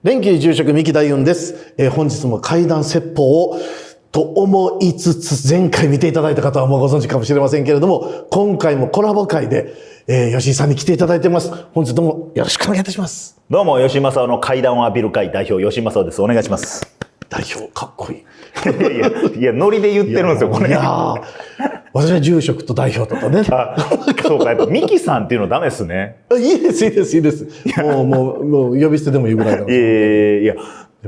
連休住職三木大雲です。本日も怪談説法をと思いつつ、前回見ていただいた方はもうご存知かもしれませんけれども、今回もコラボ会で、吉井さんに来ていただいてます。本日どうもよろしくお願いいたします。どうも、吉井正夫の怪談を浴びる会代表、吉井正夫です。お願いします。代表、かっこいい。いや、ノリで言ってるんですよ、これ。いやー、私は住職と代表とね。そうか、やっぱ、ミキさんっていうのダメですね。いいです、いいです、いいです。もう呼び捨てでもいいぐらいなんです。いや、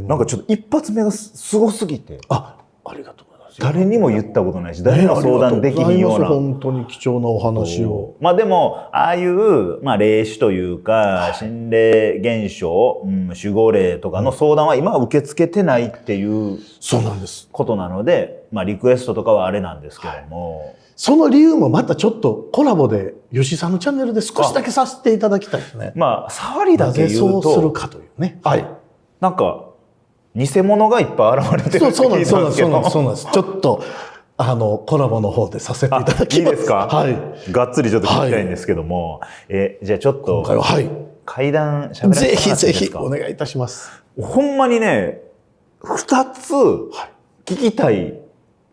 なんかちょっと一発目がすごすぎて。ありがとうございます。誰にも言ったことないし、誰も相談できひんような。本当に貴重なお話を。まあでも、ああいう、まあ霊視というか、心霊現象、守護霊とかの相談は今は受け付けてないっていうそうなんですことなので、まあリクエストとかはあれなんですけども。その理由もまたちょっとコラボで吉井さんのチャンネルで少しだけさせていただきたいですね。まあ、触りだけ言うと。なぜそうするかというね。はい。なんか、偽物がいっぱい現れてるって聞いたんですけど。そうなんです。ちょっと、コラボの方でさせていただきます。いいですか？はい。がっつりちょっと聞きたいんですけども。じゃあちょっと、今回は、はい。怪談喋らせてもらっていいですか？ぜひお願いいたします。ほんまにね、二つ聞きたい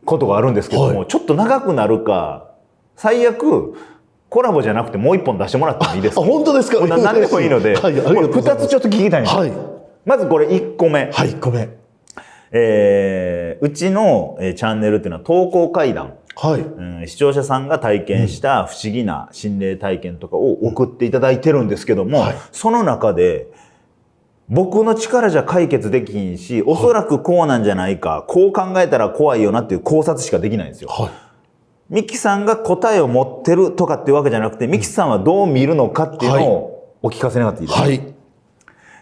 ことがあるんですけども、ちょっと長くなるか、最悪、コラボじゃなくてもう一本出してもらってもいいですか？本当ですか？何でもいいので、二つちょっと聞きたいんです。はい。まずこれ1個目。はい、1個目。うちのチャンネルっていうのは投稿怪談。はい。視聴者さんが体験した不思議な心霊体験とかを送っていただいてるんですけども、その中で、僕の力じゃ解決できひんし、おそらくこうなんじゃないか、こう考えたら怖いよなっていう考察しかできないんですよ。ミキさんが答えを持ってるとかっていうわけじゃなくて、ミキさんはどう見るのかっていうのをお聞かせ願っていいですか？はい。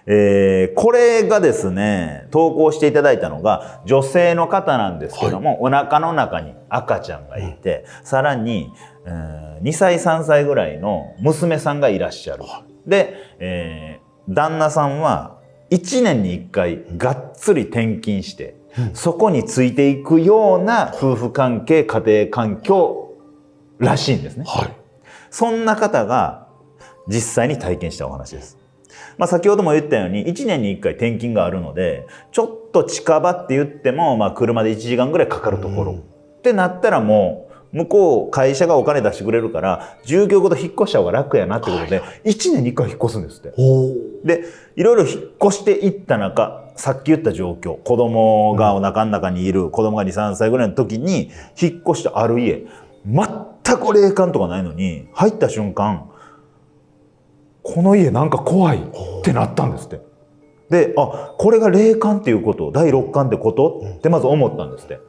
これがですね、投稿していただいたのが女性の方なんですけども、お腹の中に赤ちゃんがいて、さらに、2歳3歳ぐらいの娘さんがいらっしゃる。で、旦那さんは1年に1回がっつり転勤して、そこについていくような夫婦関係、家庭環境らしいんですね。そんな方が実際に体験したお話です。まあ先ほども言ったように1年に1回転勤があるので、ちょっと近場って言っても、まあ車で1時間ぐらいかかるところ。ってなったらもう、向こう会社がお金出してくれるから、10行ごと引っ越した方が楽やなってことで、1年に1回引っ越すんですって。で、いろいろ引っ越していった中、さっき言った状況、子供がお腹の中にいる、子供が2、3歳ぐらいの時に、引っ越したある家、全く霊感とかないのに、入った瞬間、この家なんか怖いってなったんですって。で、これが霊感っていうこと、第六感ってことってまず思ったんですって。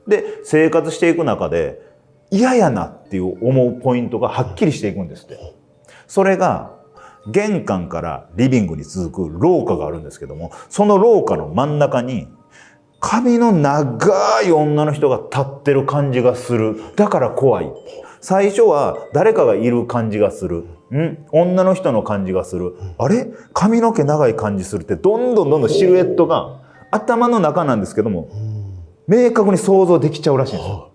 で、生活していく中で、嫌やなっていう思うポイントがはっきりしていくんですって。それが、玄関からリビングに続く廊下があるんですけども、その廊下の真ん中に、髪の長い女の人が立ってる感じがする。だから怖い。最初は誰かがいる感じがする。女の人の感じがする。あれ？髪の毛長い感じするって、どんどんシルエットが頭の中なんですけども、明確に想像できちゃうらしいんですよ。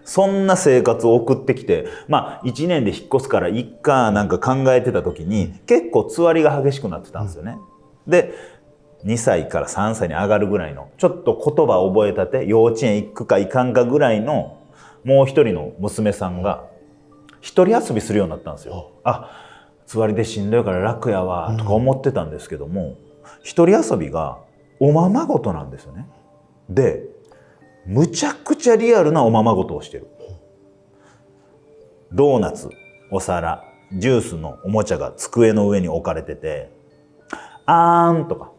そんな生活を送ってきて、まあ1年で引っ越すからいっかなんか考えてた時に、結構つわりが激しくなってたんですよね。で、2歳から3歳に上がるぐらいの、ちょっと言葉を覚えたて、幼稚園行くか行かんかぐらいの、もう一人の娘さんが、一人遊びするようになったんですよ。つわりでしんどいから楽やわ、とか思ってたんですけども、一人遊びがおままごとなんですよね。で、むちゃくちゃリアルなおままごとをしてる。ドーナツ、お皿、ジュースのおもちゃが机の上に置かれてて、あーんとか、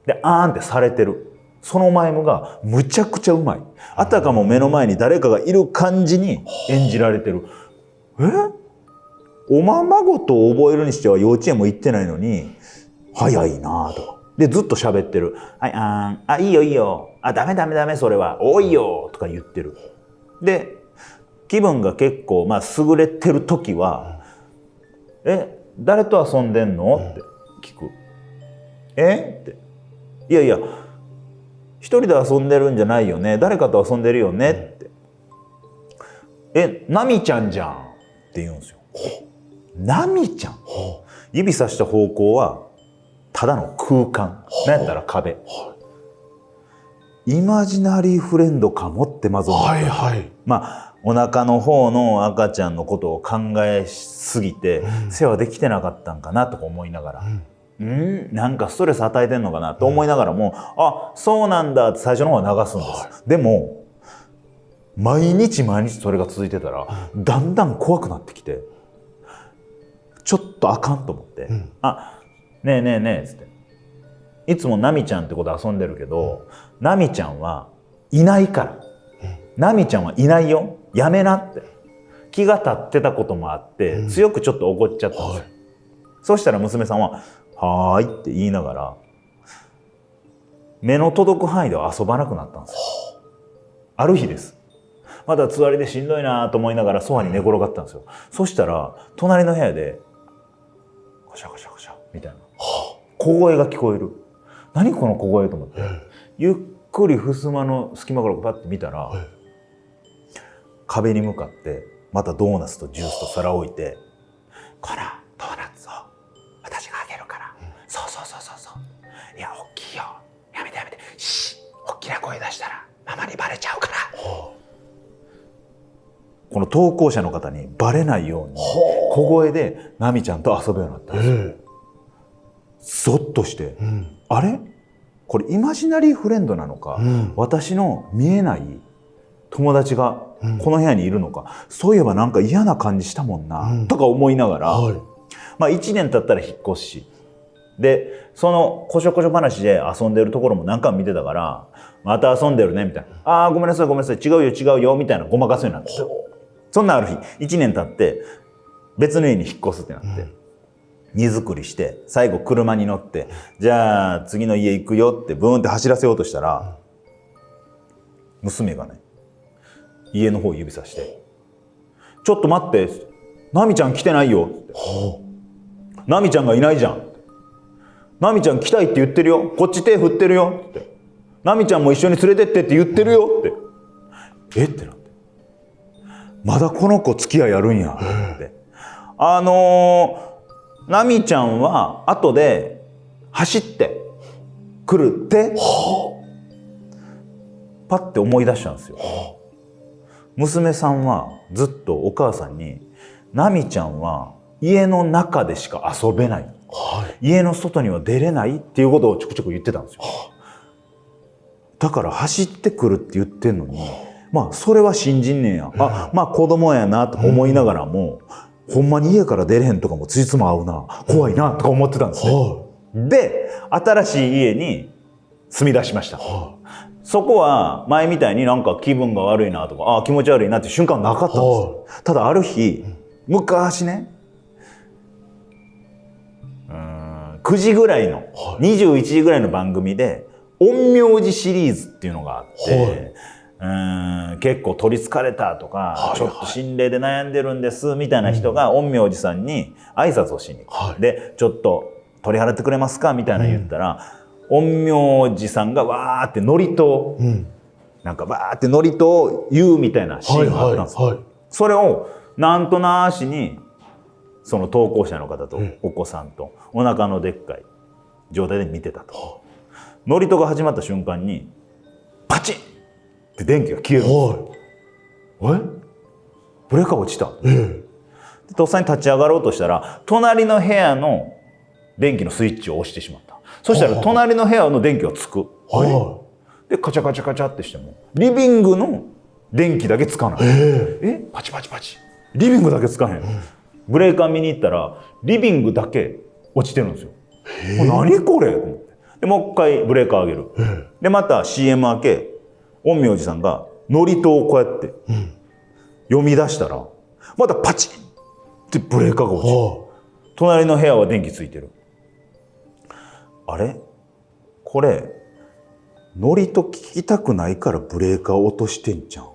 で、あーんってされてる。そのマイムがむちゃくちゃうまい。あたかも目の前に誰かがいる感じに演じられてる。おままごとを覚えるにしては幼稚園も行ってないのに、早いなぁとか。で、ずっと喋ってる。はい、いいよいいよ。ダメそれは。多いよとか言ってる。で、気分が結構、優れてる時は、誰と遊んでんのって聞く。って。いやいや、一人で遊んでるんじゃないよね。誰かと遊んでるよねって。ナミちゃんじゃんって言うんですよ。ナミちゃん。指さした方向はただの空間。なんやったら壁。イマジナリーフレンドかもってまず思った。はいはい。まあ、お腹の方の赤ちゃんのことを考えすぎて、世話できてなかったんかなとか思いながら、なんかストレス与えてんのかなと思いながらも、あ、そうなんだって最初の方は流すんです。でも、毎日毎日それが続いてたら、だんだん怖くなってきて、ちょっとあかんと思って、あ、ねえねえねえ、つって。いつもナミちゃんってこと遊んでるけど、ナミちゃんはいないから。ナミちゃんはいないよ。やめなって。気が立ってたこともあって、強くちょっと怒っちゃったんですよ。そしたら娘さんは、はーいって言いながら、目の届く範囲では遊ばなくなったんですよ。ある日です。まだつわりでしんどいなと思いながらソファに寝転がったんですよ。そしたら、隣の部屋で、カシャカシャカシャみたいな小声が聞こえる。何この小声と思って、ゆっくり襖の隙間からパッて見たら、壁に向かってまたドーナツとジュースと皿を置いて、このドーナツを私があげるから、そうそうそうそうそう、いや大きいよ、やめてやめて、シッ、大きな声出したらママにバレちゃうから、この投稿者の方にバレないように小声でナミちゃんと遊ぶようになったんですよ。ゾッとして、あれこれイマジナリーフレンドなのか、私の見えない友達がこの部屋にいるのか、そういえばなんか嫌な感じしたもんな、とか思いながら、まあ1年経ったら引っ越しで、そのこしょこしょ話で遊んでるところも何回も見てたから、また遊んでるねみたいな、ああごめんなさいごめんなさい、違うよ違うよみたいなごまかすようになってた。そんなある日1年経って別の家に引っ越すってなって、荷造りして最後車に乗って、じゃあ次の家行くよってブーンって走らせようとしたら、娘がね家の方を指さして「ちょっと待って」ナミちゃん来てないよ」って、ナミちゃんがいないじゃん、ナミちゃん来たいって言ってるよ、こっち手振ってるよって、ナミちゃんも一緒に連れてってって言ってるよって、ってなって、まだこの子付き合いあるんやって、ナミちゃんは後で走ってくるってパッて思い出したんですよ。娘さんはずっとお母さんに、ナミちゃんは家の中でしか遊べない、家の外には出れないっていうことをちょくちょく言ってたんですよ。だから走ってくるって言ってんのに、まあそれは信じんねんや、あ、まあ子供やなとか思いながらも、ほんまに家から出れへんとかもついつも合うな、怖いなとか思ってたんですね。で、新しい家に住み出しました。そこは前みたいになんか気分が悪いなとか、気持ち悪いなって瞬間なかったんです。ただある日、昔ね、9時ぐらいの、21時ぐらいの番組で陰陽師シリーズっていうのがあって、結構取りつかれたとか、ちょっと心霊で悩んでるんですみたいな人が陰陽師さんに挨拶をしに行く、でちょっと取り払ってくれますかみたいな言ったら、陰陽師さんがわーって祝詞、なんかわーって祝詞を言うみたいなシーンがあったんですよ。それをなんとなしにその投稿者の方とお子さんとお腹のでっかい状態で見てたと。祝詞が始まった瞬間にパチンって電気が消えるんです。ブレーカー落ちた。とっさに立ち上がろうとしたら、隣の部屋の電気のスイッチを押してしまった。そしたら隣の部屋の電気がつく。でカチャカチャカチャってしてもリビングの電気だけつかない。パチパチパチ、リビングだけつかへん。ブレーカー見に行ったらリビングだけ落ちてるんですよ。何これと思って、でもう一回ブレーカー上げる。でまた CM 明け、陰陽師さんが祝詞をこうやって読み出したら、またパチンってブレーカーが落ちる。隣の部屋は電気ついてる。あれこれ祝詞聞きたくないからブレーカー落としてんじゃん。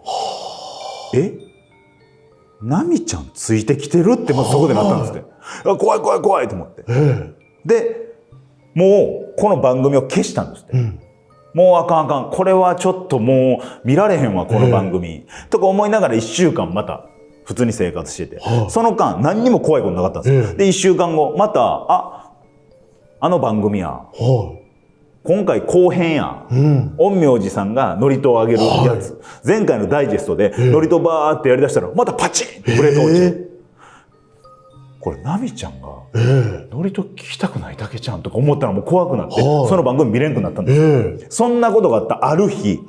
ナミちゃんついてきてるってまずそこでなったんですって。怖い怖い怖いと思って、でもうこの番組を消したんですって。もうあかんあかん、これはちょっともう見られへんわこの番組、とか思いながら1週間また普通に生活してて、その間何にも怖いことなかったんですよ。で1週間後またあの番組や。は今回後編や。い。うん。陰陽師さんが祝詞をあげるやつ。前回のダイジェストで祝詞バーってやりだしたら、またパチンってブレーカー落ちる。これ、ナミちゃんが、祝詞聞きたくないだけちゃんとか思ったらもう怖くなって、その番組見れんくなったんですよ。そんなことがあったある日、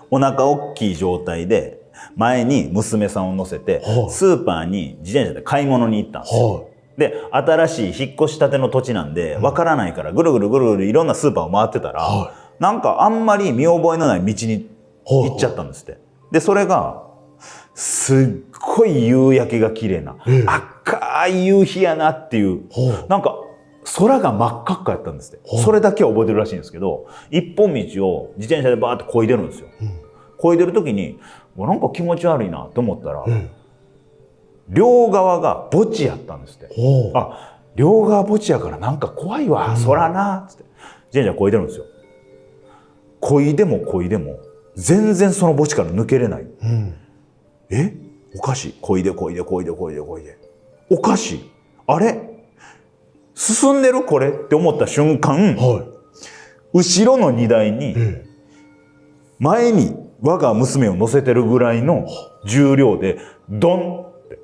お腹大きい状態で、前に娘さんを乗せて、スーパーに自転車で買い物に行ったんですよ。で、新しい引っ越したての土地なんで、わからないからぐるぐるぐるぐるいろんなスーパーを回ってたら、なんかあんまり見覚えのない道に行っちゃったんですって。で、それが、すっごい夕焼けが綺麗な、赤い夕日やなっていう、なんか空が真っ赤っかやったんですって。それだけは覚えてるらしいんですけど、一本道を自転車でバーって漕いでるんですよ。漕いでる時に、なんか気持ち悪いなと思ったら、両側が墓地やったんですって。あ、両側墓地やからなんか怖いわ、空なっつって。自転車漕いでるんですよ。漕いでも漕いでも、全然その墓地から抜けれない。おかしい。漕いで漕いで漕いで漕いで漕いで。おかしい。あれ進んでるこれって思った瞬間、後ろの荷台に、前に我が娘を乗せてるぐらいの重量で、ドンって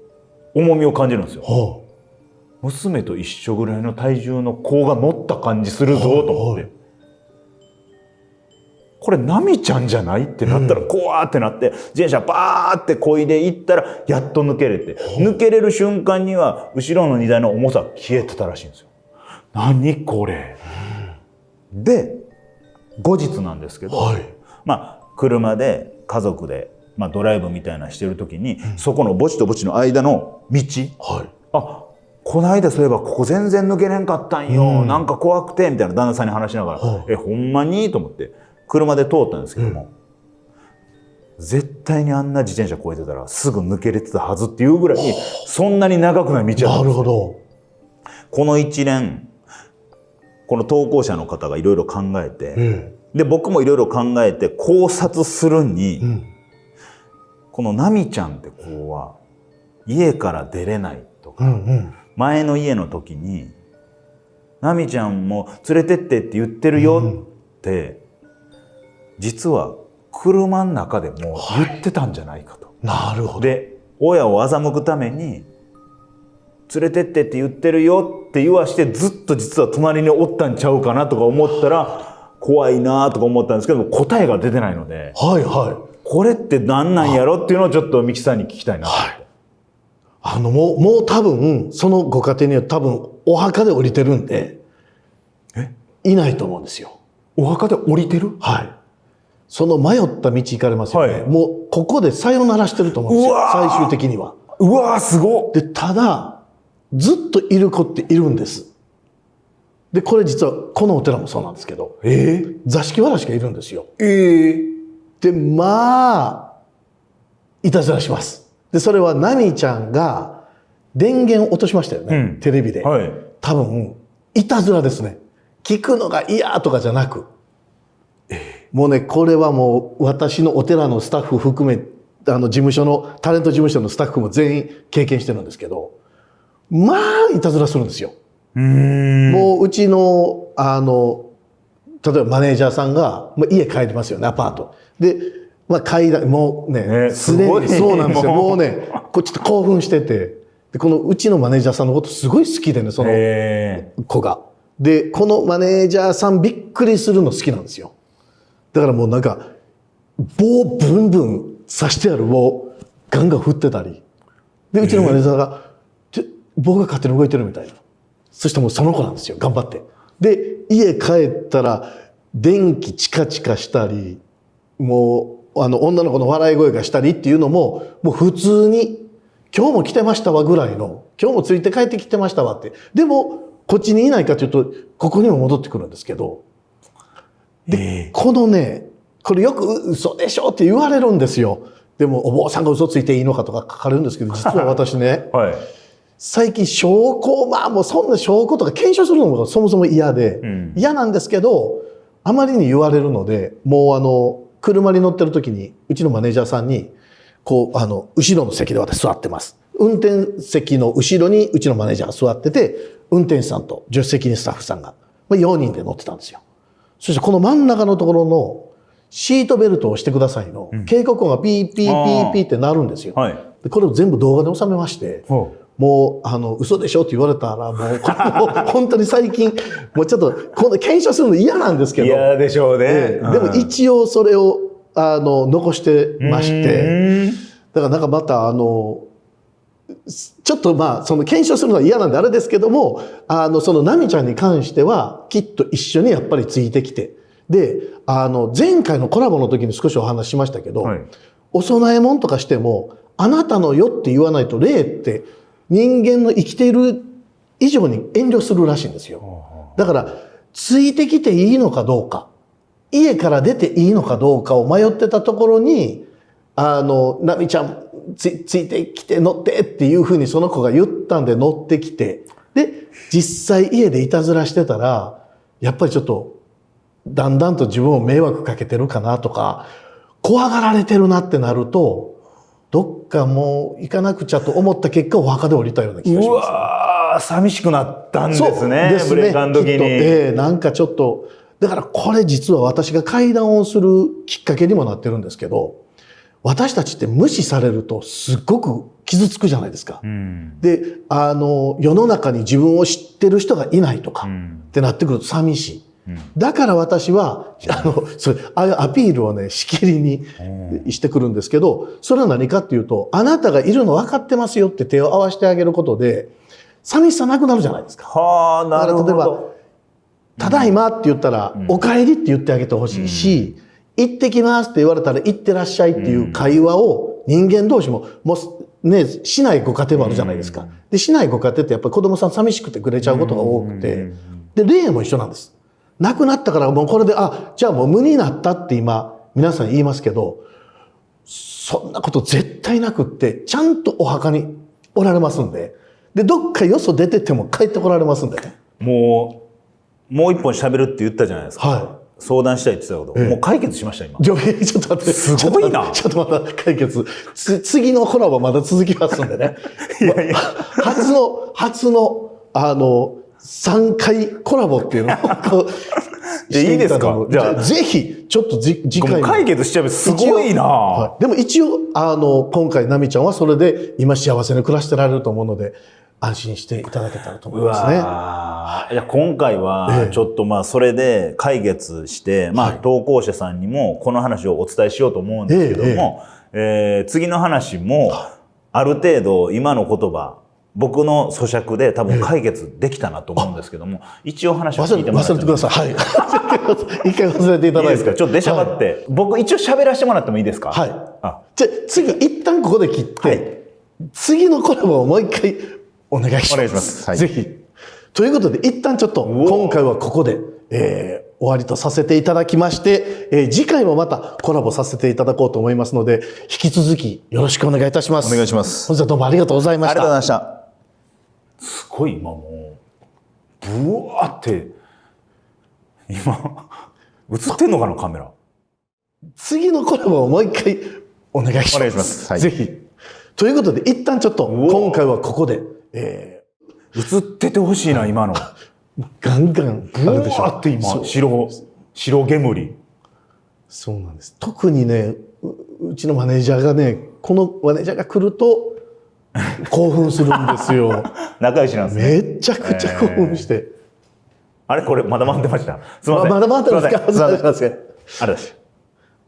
重みを感じるんですよ。娘と一緒ぐらいの体重の子が乗った感じするぞと思って。これ、ナミちゃんじゃないってなったら、怖ーってなって、自転車バーって漕いでいったら、やっと抜けれて、抜けれる瞬間には、後ろの荷台の重さが消えてたらしいんですよ。何これ。で、後日なんですけど、まあ、車で、家族で、まあ、ドライブみたいなしてる時に、そこの墓地と墓地の間の道、あ、この間そういえばここ全然抜けれんかったんよ、なんか怖くて、みたいな旦那さんに話しながら、ほんまにと思って、車で通ったんですけども、絶対にあんな自転車越えてたらすぐ抜けれてたはずっていうぐらい、そんなに長くない道だったんです。なるほど。この一連、この投稿者の方がいろいろ考えて、で、僕もいろいろ考えて考察するに、このナミちゃんって子は、家から出れないとか、前の家の時に、ナミちゃんも連れてってって言ってるよって、実は車の中でも言ってたんじゃないかと。なるほど。で、親を欺くために、連れてってって言ってるよって言わして、ずっと実は隣におったんちゃうかなとか思ったら、怖いなとか思ったんですけど、答えが出てないので、これって何なんやろっていうのをちょっとミキさんに聞きたいなと。もう多分、そのご家庭には多分お墓で降りてるんで、いないと思うんですよ。お墓で降りてる？その迷った道行かれますよね。もうここでさよならしてると思うんですよ。最終的には。うわーすごっ。で、ただ、ずっといる子っているんです。で、これ実はこのお寺もそうなんですけど、座敷わらしがいるんですよ。で、まあ、いたずらします。で、それはナミちゃんが電源を落としましたよね。テレビで。多分、いたずらですね。聞くのが嫌とかじゃなく。もうね、これはもう私のお寺のスタッフ含め、事務所の、タレント事務所のスタッフも全員経験してるんですけど、まあ、いたずらするんですよ。もう、うちの、例えばマネージャーさんが、家帰りますよね、アパート。で、まあ、階段、もうね、すでに、そうなんですよ。もうね、ちょっと興奮してて、で、このうちのマネージャーさんのことすごい好きでね、その子が。で、このマネージャーさんびっくりするの好きなんですよ。だからもうなんか、棒ブンブン刺してある棒をガンガン振ってたり。で、うちのマネージャーが、棒が勝手に動いてるみたいな。そしてもうその子なんですよ、頑張って。で、家帰ったら、電気チカチカしたり、もう、女の子の笑い声がしたりっていうのも、もう普通に、今日も来てましたわぐらいの、今日もついて帰ってきてましたわって。でも、こっちにいないかというと、ここにも戻ってくるんですけど、で、このね、これよく嘘でしょって言われるんですよ。でも、お坊さんが嘘ついていいのかとか書かれるんですけど、実は私ね、最近証拠、まあもうそんな証拠とか検証するのもそもそも嫌で、嫌なんですけど、あまりに言われるので、もう車に乗ってる時に、うちのマネージャーさんに、こう、後ろの席で私座ってます。運転席の後ろにうちのマネージャーが座ってて、運転手さんと助手席にスタッフさんが、4人で乗ってたんですよ。そしてこの真ん中のところのシートベルトをしてくださいの警告音がピーピーピーピーって鳴るんですよ。でこれを全部動画で収めまして、もう嘘でしょって言われたらもうこれも本当に最近もうちょっと今度検証するの嫌なんですけど、嫌でしょうね。でも一応それを残してまして、だからなんかまたちょっとその検証するのは嫌なんであれですけども、そのナミちゃんに関してはきっと一緒にやっぱりついてきて、で前回のコラボの時に少しお話ししましたけど、お供え物とかしてもあなたのよって言わないと霊って人間の生きている以上に遠慮するらしいんですよ。だからついてきていいのかどうか、家から出ていいのかどうかを迷ってたところにナミちゃんついてきて乗ってっていうふうにその子が言ったんで乗ってきて、で実際家でいたずらしてたらやっぱりちょっとだんだんと自分を迷惑かけてるかなとか怖がられてるなってなると、どっかもう行かなくちゃと思った結果お墓で降りたような気がします、ね。うわー、寂しくなったんですね。そうですね、ブレーカーの時に。なんかちょっとだからこれ実は私が階段をするきっかけにもなってるんですけど、私たちって無視されるとすっごく傷つくじゃないですか。で世の中に自分を知ってる人がいないとかってなってくると寂しい。だから私はああいうアピールをねしきりにしてくるんですけど、それは何かっていうと、あなたがいるの分かってますよって手を合わせてあげることで寂しさなくなるじゃないですか。はあ、なるほど。だから例えばただいまって言ったら、お帰りって言ってあげてほしいし、行ってきますって言われたら行ってらっしゃいっていう会話を人間同士もね、しないご家庭もあるじゃないですか。で、しないご家庭ってやっぱり子供さん寂しくてくれちゃうことが多くて、で、霊も一緒なんです。亡くなったからもうこれで、じゃあもう無になったって今、皆さん言いますけど、そんなこと絶対なくって、ちゃんとお墓におられますんで、で、どっかよそ出てっても帰ってこられますんでね。もう一本喋るって言ったじゃないですか。はい。相談したいって言ってたこと、もう解決しました今。ちょっと待って。すごいな。ちょっとまた解決。次のコラボまだ続きますんでね。いやいや。初の3回コラボっていうのをいいですか。じゃあぜひちょっと次回解決しちゃう。すごいな、はい。でも一応今回ナミちゃんはそれで今幸せに暮らしてられると思うので、安心していただけたらと思いますね。いや今回はちょっとそれで解決して、投稿者さんにもこの話をお伝えしようと思うんですけども、次の話もある程度今の言葉僕の咀嚼で多分解決できたなと思うんですけども、一応話を聞いてもらって忘れてください。はい。一回忘れていただいて。いいですか。ちょっと出しゃばって、僕一応喋らせてもらってもいいですか。はい。じゃあ次一旦ここで切って、次のコラボをもう一回お願いします。お願いします。ぜひ。ということで一旦ちょっと今回はここで、終わりとさせていただきまして、次回もまたコラボさせていただこうと思いますので、引き続きよろしくお願いいたします。お願いします。本日はどうもありがとうございました。ありがとうございました。すごい今もうブワーって今映ってんのかなカメラ。次のコラボをもう一回お願いします。お願いします。はい、ぜひ。ということで一旦ちょっと今回はここで、映っててほしいな今の。ガンガンブワーって今白煙。そうなんです。特にねうちのマネージャーがね、このマネージャーが来ると興奮するんですよ。仲良しなんですね。めちゃくちゃ興奮して。あれこれまだ回ってました。すみません。まだ回ってますか。すみません。ありがとうございます。